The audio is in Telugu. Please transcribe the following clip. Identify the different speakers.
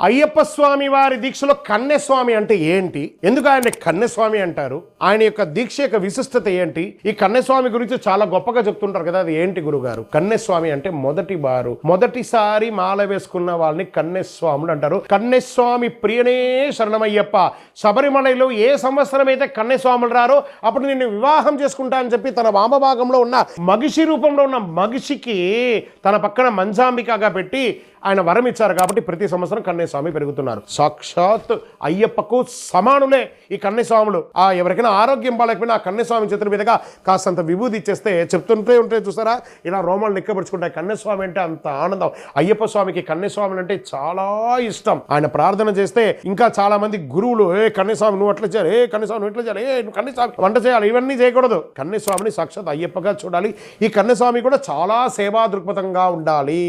Speaker 1: అయ్యప్ప స్వామి వారి దీక్షలో కన్నెస్వామి అంటే ఏంటి, ఎందుకు ఆయన కన్నెస్వామి అంటారు, ఆయన యొక్క దీక్ష యొక్క విశిష్టత ఏంటి, ఈ కన్నెస్వామి గురించి చాలా గొప్పగా చెప్తుంటారు కదా, అది ఏంటి గురుగారు? కన్నెస్వామి అంటే మొదటిసారి మాల వేసుకున్న వాళ్ళని కన్నెస్వాములు అంటారు. కన్నెస్వామి ప్రియనే శరణమయ్యప్ప. శబరిమలలో ఏ సంవత్సరం అయితే కన్నెస్వాములు రారో అప్పుడు నేను వివాహం చేసుకుంటా అని చెప్పి తన వామభాగంలో ఉన్న మగిషి రూపంలో ఉన్న మగిషికి తన పక్కన మంజాంబికగా పెట్టి ఆయన వరం ఇచ్చారు. కాబట్టి ప్రతి సంవత్సరం కన్నెస్వామి పెరుగుతున్నారు. సాక్షాత్ అయ్యప్పకు సమానులే ఈ కన్నెస్వాములు. ఎవరికైనా ఆరోగ్యం బాగాలేకపోయినా ఆ కన్నెస్వామి చేతుల మీదుగా కాస్తంత విభూతి ఇచ్చేస్తే చెప్తుంటే ఉంటే చూసారా, ఇలా రోమాలు నిక్కబడుచుకుంటాయి. కన్నెస్వామి అంటే అంత ఆనందం. అయ్యప్ప స్వామికి కన్నెస్వాములు అంటే చాలా ఇష్టం. ఆయన ప్రార్థన చేస్తే ఇంకా చాలా మంది గురువులు కన్నెస్వామి నువ్వు అట్లా చేయాలి, కన్నెస్వామి నువ్వు ఇట్లా చేయాలి, నువ్వు కన్నెస్వామి వంట చేయాలి, ఇవన్నీ చేయకూడదు. కన్నెస్వామిని సాక్షాత్ అయ్యప్పగా చూడాలి. ఈ కన్నెస్వామి కూడా చాలా సేవా దృక్పథంగా ఉండాలి.